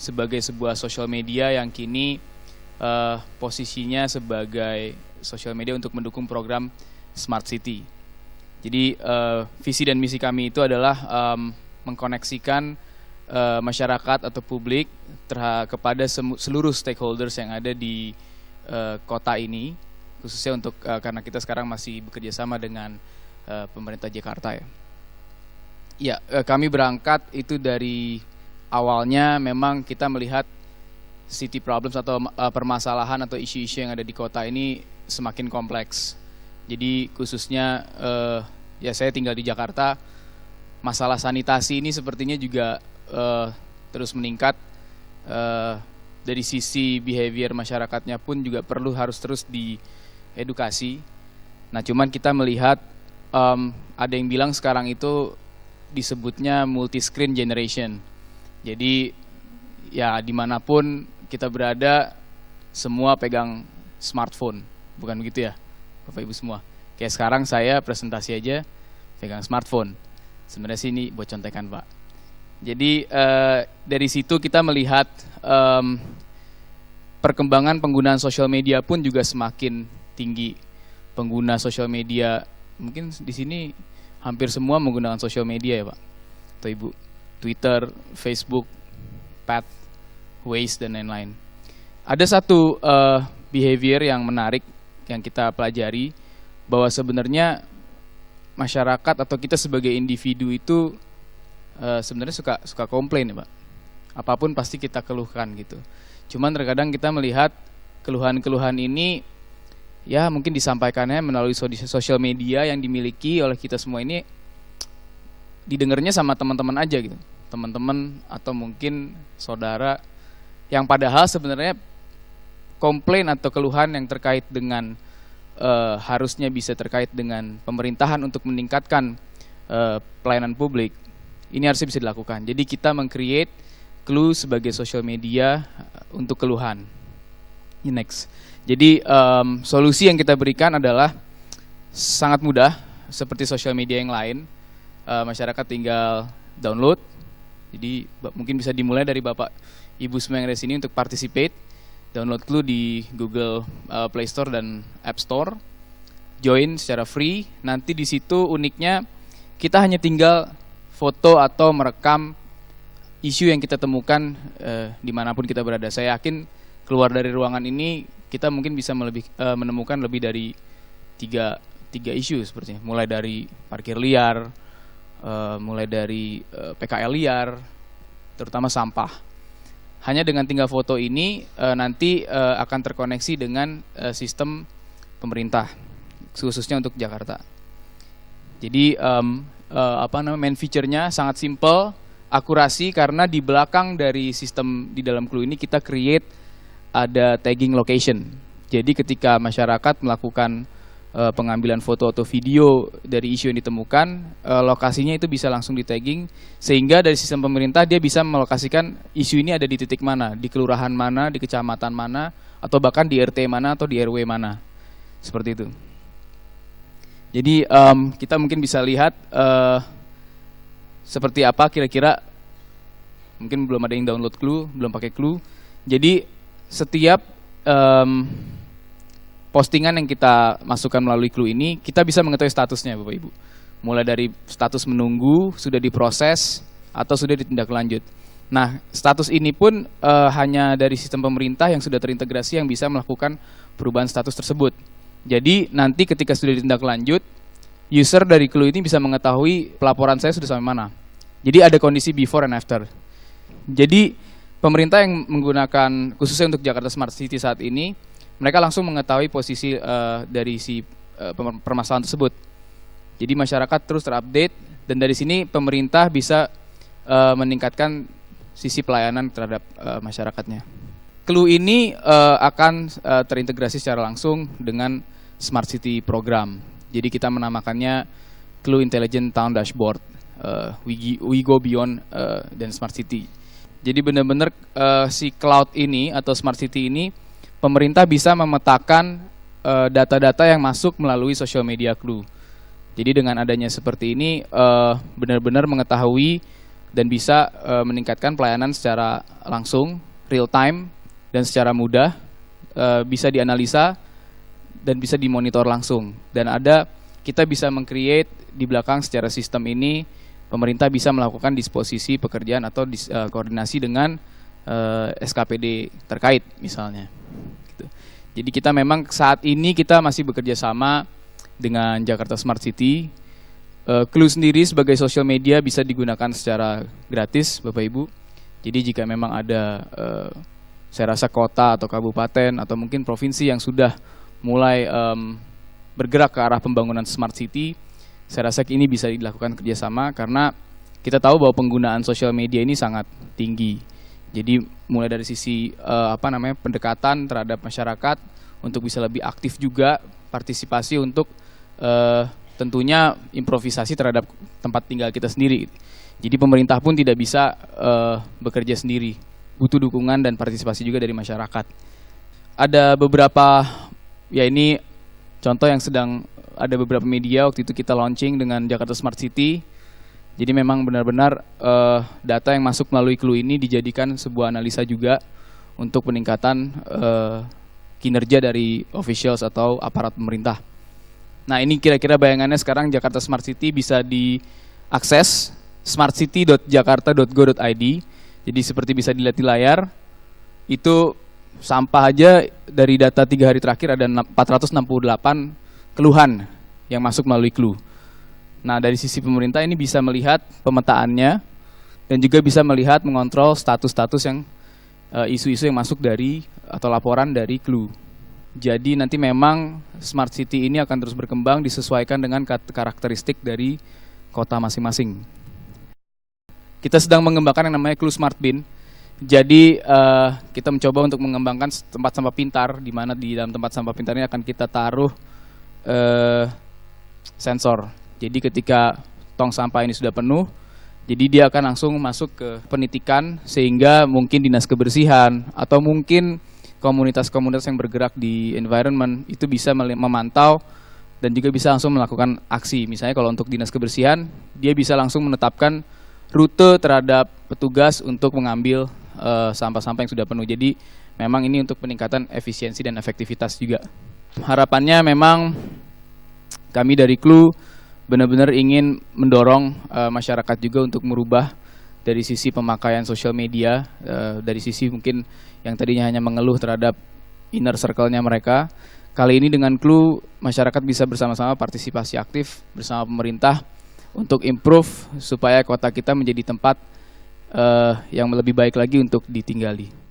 sebagai sebuah sosial media yang kini posisinya sebagai sosial media untuk mendukung program Smart City. Jadi visi dan misi kami itu adalah mengkoneksikan masyarakat atau publik kepada seluruh stakeholders yang ada di kota ini, khususnya untuk karena kita sekarang masih bekerja sama dengan pemerintah Jakarta ya. Ya, kami berangkat itu dari awalnya memang kita melihat city problems atau permasalahan atau isu-isu yang ada di kota ini semakin kompleks. Jadi khususnya ya saya tinggal di Jakarta, masalah sanitasi ini sepertinya juga terus meningkat. Dari sisi behavior masyarakatnya pun juga harus terus diedukasi. Nah, cuman kita melihat ada yang bilang sekarang itu disebutnya multi-screen generation. Jadi ya dimanapun kita berada, semua pegang smartphone, bukan begitu ya, Bapak Ibu semua? Kayak sekarang saya presentasi aja pegang smartphone. Sebenarnya sih ini buat contekan Pak. Jadi dari situ kita melihat perkembangan penggunaan sosial media pun juga semakin tinggi. Pengguna sosial media mungkin di sini hampir semua menggunakan sosial media ya Pak atau Ibu. Twitter, Facebook, Path, Waze dan lain-lain. Ada satu behavior yang menarik yang kita pelajari, bahwa sebenarnya masyarakat atau kita sebagai individu itu sebenarnya suka komplain ya Pak. Apapun pasti kita keluhkan gitu. Cuman terkadang kita melihat keluhan-keluhan ini ya mungkin disampaikannya melalui sosial media yang dimiliki oleh kita semua ini didengarnya sama teman-teman aja gitu. Teman-teman atau mungkin saudara yang padahal sebenarnya komplain atau keluhan yang terkait dengan harusnya bisa terkait dengan pemerintahan untuk meningkatkan pelayanan publik, ini harusnya bisa dilakukan. Jadi kita meng-create Clue sebagai sosial media untuk keluhan. Next. Jadi solusi yang kita berikan adalah sangat mudah, seperti sosial media yang lain. Masyarakat tinggal download. Jadi mungkin bisa dimulai dari Bapak Ibu semua yang ada di sini untuk participate. Download Clue di Google Play Store dan App Store. Join secara free. Nanti di situ uniknya kita hanya tinggal foto atau merekam isu yang kita temukan dimanapun kita berada. Saya yakin keluar dari ruangan ini kita mungkin bisa menemukan lebih dari tiga isu sepertinya. Mulai dari parkir liar, mulai dari PKL liar, terutama sampah. Hanya dengan tinggal foto ini nanti akan terkoneksi dengan sistem pemerintah, khususnya untuk Jakarta. Jadi main feature-nya sangat simple, akurasi, karena di belakang dari sistem di dalam Clue ini kita create ada tagging location. Jadi ketika masyarakat melakukan pengambilan foto atau video dari isu yang ditemukan, lokasinya itu bisa langsung di tagging, sehingga dari sistem pemerintah dia bisa melokasikan isu ini ada di titik mana, di kelurahan mana, di kecamatan mana, atau bahkan di RT mana atau di RW mana, seperti itu. Jadi kita mungkin bisa lihat seperti apa kira-kira, mungkin belum ada yang download Clue, belum pakai Clue. Jadi setiap postingan yang kita masukkan melalui Clue ini, kita bisa mengetahui statusnya Bapak Ibu. Mulai dari status menunggu, sudah diproses, atau sudah ditindaklanjut. Nah, status ini pun hanya dari sistem pemerintah yang sudah terintegrasi yang bisa melakukan perubahan status tersebut. Jadi nanti ketika sudah ditindaklanjut, user dari Clue ini bisa mengetahui pelaporan saya sudah sampai mana. Jadi ada kondisi before and after. Jadi pemerintah yang menggunakan khususnya untuk Jakarta Smart City saat ini, mereka langsung mengetahui posisi dari permasalahan tersebut. Jadi masyarakat terus terupdate, dan dari sini pemerintah bisa meningkatkan sisi pelayanan terhadap masyarakatnya. Clue ini akan terintegrasi secara langsung dengan Smart City Program. Jadi kita menamakannya Clue Intelligent Town Dashboard, We Go Beyond dan Smart City. Jadi benar-benar si cloud ini atau Smart City ini, pemerintah bisa memetakan data-data yang masuk melalui social media Clue. Jadi dengan adanya seperti ini, benar-benar mengetahui dan bisa meningkatkan pelayanan secara langsung, real time, dan secara mudah, bisa dianalisa dan bisa dimonitor langsung. Dan kita bisa meng-create di belakang secara sistem ini, pemerintah bisa melakukan disposisi pekerjaan atau koordinasi dengan SKPD terkait misalnya. Gitu. Jadi kita memang saat ini kita masih bekerja sama dengan Jakarta Smart City. Clue sendiri sebagai social media bisa digunakan secara gratis, Bapak Ibu. Jadi jika memang ada, saya rasa kota atau kabupaten atau mungkin provinsi yang sudah mulai bergerak ke arah pembangunan Smart City, saya rasa ini bisa dilakukan kerjasama karena kita tahu bahwa penggunaan sosial media ini sangat tinggi. Jadi mulai dari sisi pendekatan terhadap masyarakat untuk bisa lebih aktif juga, partisipasi untuk tentunya improvisasi terhadap tempat tinggal kita sendiri. Jadi pemerintah pun tidak bisa bekerja sendiri, butuh dukungan dan partisipasi juga dari masyarakat. Ada beberapa, ya ini contoh yang ada beberapa media waktu itu kita launching dengan Jakarta Smart City. Jadi memang benar-benar data yang masuk melalui Clue ini dijadikan sebuah analisa juga untuk peningkatan kinerja dari officials atau aparat pemerintah. Nah ini kira-kira bayangannya sekarang Jakarta Smart City bisa diakses smartcity.jakarta.go.id. Jadi seperti bisa dilihat di layar, itu sampah aja dari data 3 hari terakhir ada 468 keluhan yang masuk melalui Clue. Nah dari sisi pemerintah ini bisa melihat pemetaannya dan juga bisa melihat mengontrol status-status yang isu-isu yang masuk dari atau laporan dari Clue. Jadi nanti memang Smart City ini akan terus berkembang disesuaikan dengan karakteristik dari kota masing-masing. Kita sedang mengembangkan yang namanya Clue Smart Bin. Jadi kita mencoba untuk mengembangkan tempat sampah pintar, di mana di dalam tempat sampah pintar ini akan kita taruh sensor. Jadi ketika tong sampah ini sudah penuh, jadi dia akan langsung masuk ke penitikan sehingga mungkin dinas kebersihan atau mungkin komunitas-komunitas yang bergerak di environment itu bisa memantau dan juga bisa langsung melakukan aksi. Misalnya kalau untuk dinas kebersihan, dia bisa langsung menetapkan rute terhadap petugas untuk mengambil sampah-sampah yang sudah penuh. Jadi memang ini untuk peningkatan efisiensi dan efektivitas juga. Harapannya memang kami dari Clue benar-benar ingin mendorong masyarakat juga untuk merubah dari sisi pemakaian sosial media, dari sisi mungkin yang tadinya hanya mengeluh terhadap inner circle-nya mereka. Kali ini dengan Clue, masyarakat bisa bersama-sama partisipasi aktif bersama pemerintah untuk improve supaya kota kita menjadi tempat yang lebih baik lagi untuk ditinggali.